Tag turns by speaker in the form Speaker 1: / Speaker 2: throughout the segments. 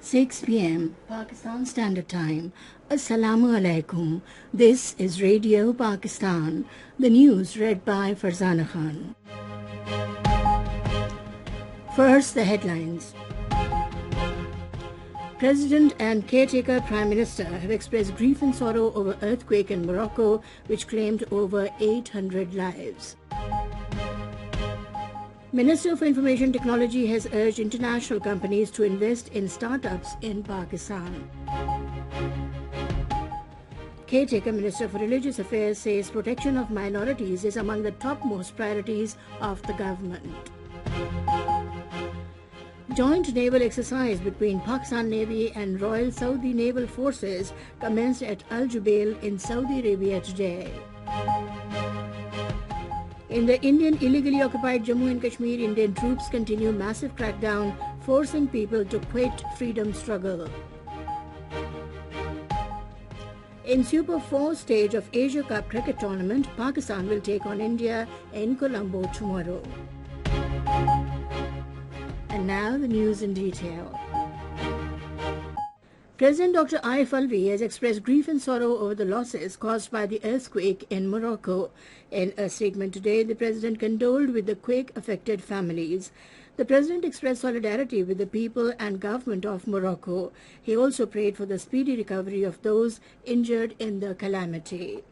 Speaker 1: 6 p.m. Pakistan Standard Time. Assalamu alaikum. This is Radio Pakistan. The news read by Farzana Khan. First, the headlines. President and caretaker Prime Minister have expressed grief and sorrow over earthquake in Morocco, which claimed over 800 lives. Minister for Information Technology has urged international companies to invest in startups in Pakistan. Caretaker Minister for Religious Affairs says protection of minorities is among the topmost priorities of the government. Joint naval exercise between Pakistan Navy and Royal Saudi Naval Forces commenced at Al Jubail in Saudi Arabia today. In the Indian illegally occupied Jammu and Kashmir, Indian troops continue massive crackdown, forcing people to quit freedom struggle. In Super 4 stage of Asia Cup cricket tournament, Pakistan will take on India in Colombo tomorrow. And now the news in detail. President Dr. Arif Alvi has expressed grief and sorrow over the losses caused by the earthquake in Morocco. In a statement today, the president condoled with the quake-affected families. The president expressed solidarity with the people and government of Morocco. He also prayed for the speedy recovery of those injured in the calamity.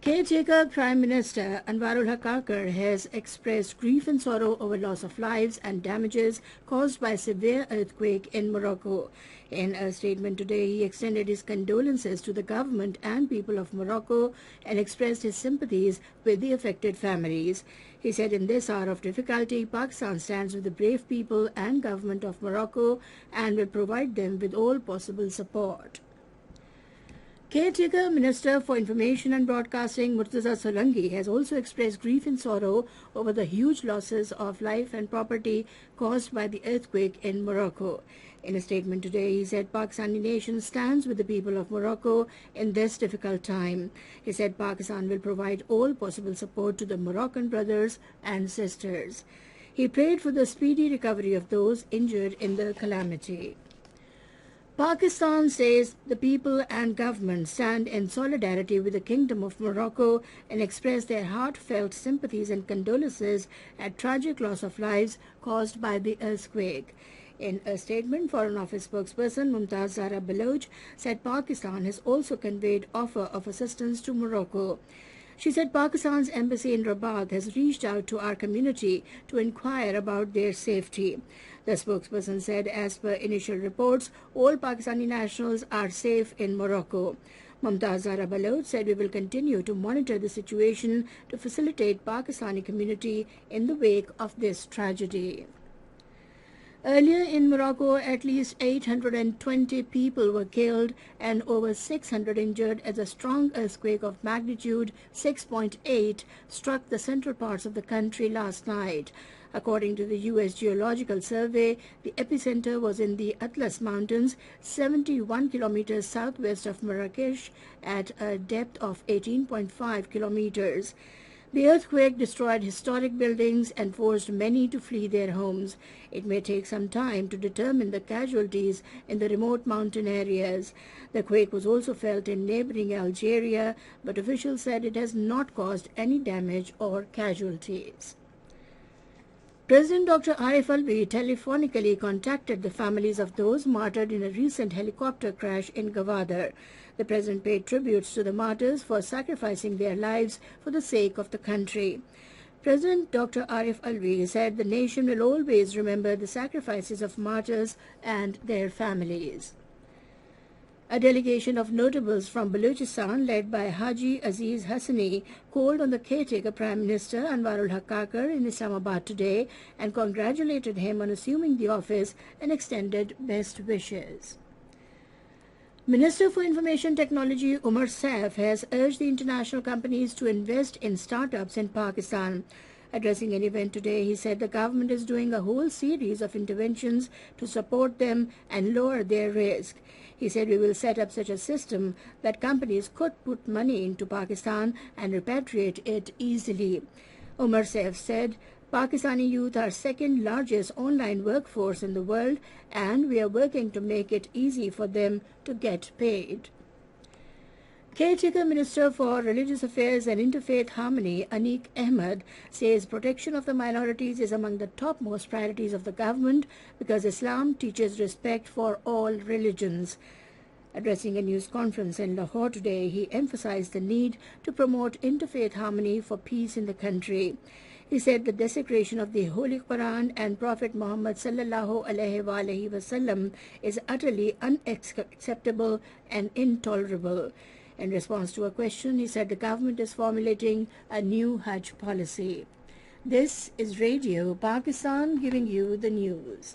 Speaker 1: Caretaker Prime Minister Anwarul Haqqaqar has expressed grief and sorrow over loss of lives and damages caused by a severe earthquake in Morocco. In a statement today, he extended his condolences to the government and people of Morocco and expressed his sympathies with the affected families. He said, in this hour of difficulty, Pakistan stands with the brave people and government of Morocco and will provide them with all possible support. Caretaker Minister for Information and Broadcasting Murtaza Solanki has also expressed grief and sorrow over the huge losses of life and property caused by the earthquake in Morocco. In a statement today, he said Pakistani nation stands with the people of Morocco in this difficult time. He said Pakistan will provide all possible support to the Moroccan brothers and sisters. He prayed for the speedy recovery of those injured in the calamity. Pakistan says the people and government stand in solidarity with the Kingdom of Morocco and express their heartfelt sympathies and condolences at tragic loss of lives caused by the earthquake. In a statement, Foreign Office spokesperson Mumtaz Zahra Baloch said Pakistan has also conveyed offer of assistance to Morocco. She said Pakistan's embassy in Rabat has reached out to our community to inquire about their safety. The spokesperson said, as per initial reports, all Pakistani nationals are safe in Morocco. Mumtaz Zahra Baloch said we will continue to monitor the situation to facilitate Pakistani community in the wake of this tragedy. Earlier in Morocco, at least 820 people were killed and over 600 injured as a strong earthquake of magnitude 6.8 struck the central parts of the country last night. According to the U.S. Geological Survey, the epicenter was in the Atlas Mountains, 71 kilometers southwest of Marrakesh, at a depth of 18.5 kilometers. The earthquake destroyed historic buildings and forced many to flee their homes. It may take some time to determine the casualties in the remote mountain areas. The quake was also felt in neighboring Algeria, but officials said it has not caused any damage or casualties. President Dr. Arif Alvi telephonically contacted the families of those martyred in a recent helicopter crash in Gwadar. The president paid tributes to the martyrs for sacrificing their lives for the sake of the country. President Dr. Arif Alvi said the nation will always remember the sacrifices of martyrs and their families. A delegation of notables from Balochistan, led by Haji Aziz Hassani, called on the caretaker Prime Minister Anwarul Haqqaqar in Islamabad today and congratulated him on assuming the office and extended best wishes. Minister for Information Technology Umar Saif has urged the international companies to invest in startups in Pakistan. Addressing an event today, he said the government is doing a whole series of interventions to support them and lower their risk. He said we will set up such a system that companies could put money into Pakistan and repatriate it easily. Umar Saif said Pakistani youth are second largest online workforce in the world, and we are working to make it easy for them to get paid. Caretaker Minister for Religious Affairs and Interfaith Harmony, Anik Ahmed, says protection of the minorities is among the topmost priorities of the government because Islam teaches respect for all religions. Addressing a news conference in Lahore today, he emphasized the need to promote interfaith harmony for peace in the country. He said the desecration of the Holy Quran and Prophet Muhammad sallallahu alaihi wasallam is utterly unacceptable and intolerable. In response to a question, he said the government is formulating a new Hajj policy. This is Radio Pakistan giving you the news.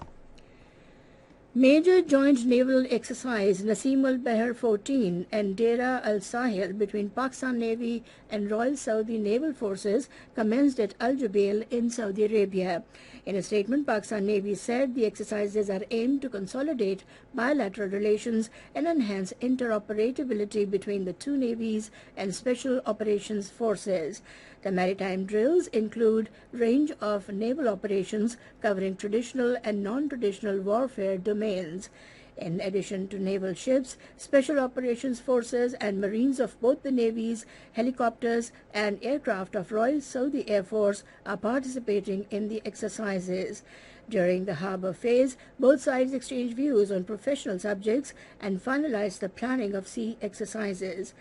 Speaker 1: Major joint naval exercise Nasim al-Bahr 14 and Dera al-Sahil between Pakistan Navy and Royal Saudi Naval Forces commenced at Al Jubail in Saudi Arabia. In a statement, Pakistan Navy said the exercises are aimed to consolidate bilateral relations and enhance interoperability between the two navies and special operations forces. The maritime drills include range of naval operations covering traditional and non-traditional warfare domains. In addition to naval ships, special operations forces and marines of both the navies, helicopters and aircraft of Royal Saudi Air Force are participating in the exercises. During the harbour phase, both sides exchanged views on professional subjects and finalized the planning of sea exercises.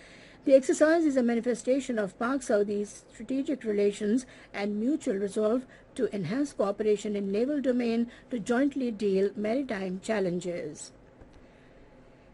Speaker 1: The exercise is a manifestation of Pak-Saudi strategic relations and mutual resolve to enhance cooperation in naval domain to jointly deal maritime challenges.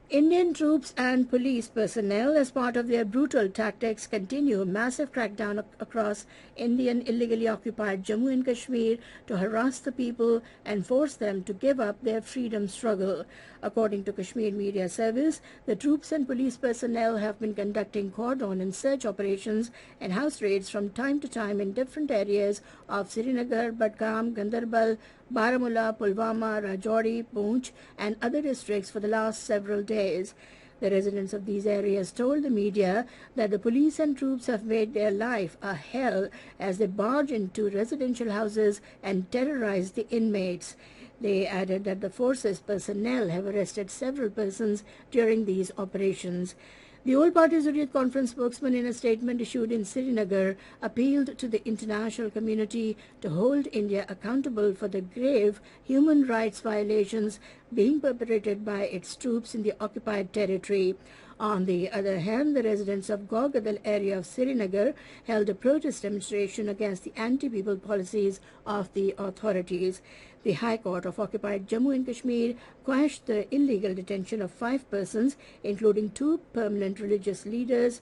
Speaker 1: Indian troops and police personnel, as part of their brutal tactics, continue massive crackdown across Indian illegally occupied Jammu and Kashmir to harass the people and force them to give up their freedom struggle. According to Kashmir Media Service, the troops and police personnel have been conducting cordon and search operations and house raids from time to time in different areas of Srinagar, Badgam, Gandarbal, Baramulla, Pulwama, Rajouri, Poonch and other districts for the last several days. The residents of these areas told the media that the police and troops have made their life a hell as they barge into residential houses and terrorize the inmates. They added that the force's personnel have arrested several persons during these operations. The All Party Zuriyat Conference spokesman, in a statement issued in Srinagar, appealed to the international community to hold India accountable for the grave human rights violations being perpetrated by its troops in the occupied territory. On the other hand, the residents of Gorgadal area of Srinagar held a protest demonstration against the anti-people policies of the authorities. The High Court of occupied Jammu and Kashmir quashed the illegal detention of 5 persons, including 2 permanent religious leaders,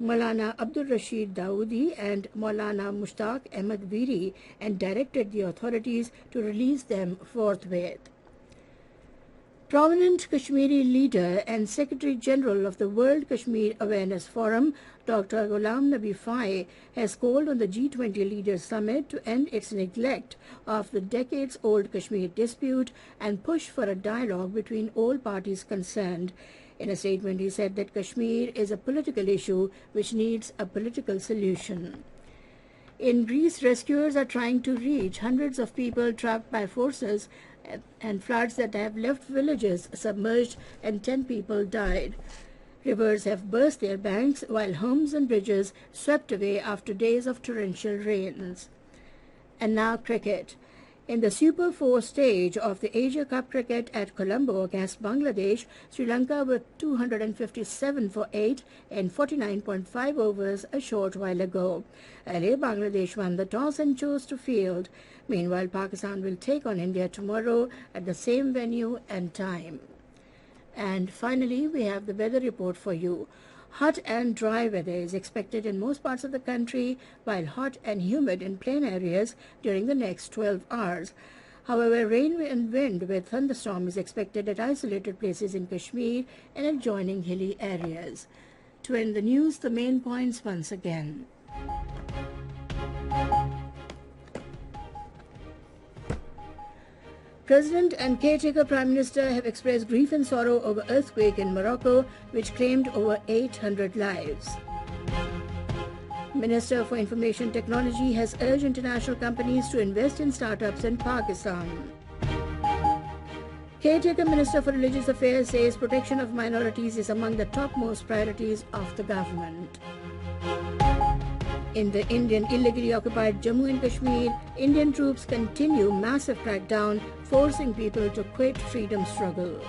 Speaker 1: Maulana Abdul Rashid Dawoodi and Maulana Mushtaq Ahmad Viri, and directed the authorities to release them forthwith. Prominent Kashmiri leader and Secretary General of the World Kashmir Awareness Forum, Dr. Ghulam Nabi Fai, has called on the G20 Leaders Summit to end its neglect of the decades-old Kashmir dispute and push for a dialogue between all parties concerned. In a statement, he said that Kashmir is a political issue which needs a political solution. In Greece, rescuers are trying to reach hundreds of people trapped by forces and floods that have left villages submerged and 10 people died. Rivers have burst their banks while homes and bridges swept away after days of torrential rains. And now cricket. In the Super 4 stage of the Asia Cup cricket at Colombo against Bangladesh, Sri Lanka were 257 for 8 in 49.5 overs a short while ago. Earlier, Bangladesh won the toss and chose to field. Meanwhile, Pakistan will take on India tomorrow at the same venue and time. And finally, we have the weather report for you. Hot and dry weather is expected in most parts of the country, while hot and humid in plain areas during the next 12 hours. However, rain and wind with thunderstorm is expected at isolated places in Kashmir and adjoining hilly areas. To end the news, the main points once again. President and caretaker Prime Minister have expressed grief and sorrow over earthquake in Morocco, which claimed over 800 lives. Minister for Information Technology has urged international companies to invest in startups in Pakistan. Caretaker Minister for Religious Affairs says protection of minorities is among the topmost priorities of the government. In the Indian illegally occupied Jammu and Kashmir, Indian troops continue massive crackdown, forcing people to quit freedom struggle.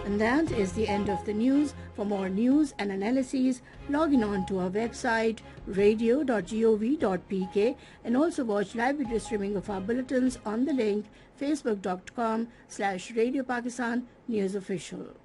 Speaker 1: And that is the end of the news. For more news and analyses, log on to our website radio.gov.pk and also watch live video streaming of our bulletins on the link facebook.com/Radio Pakistan News Official.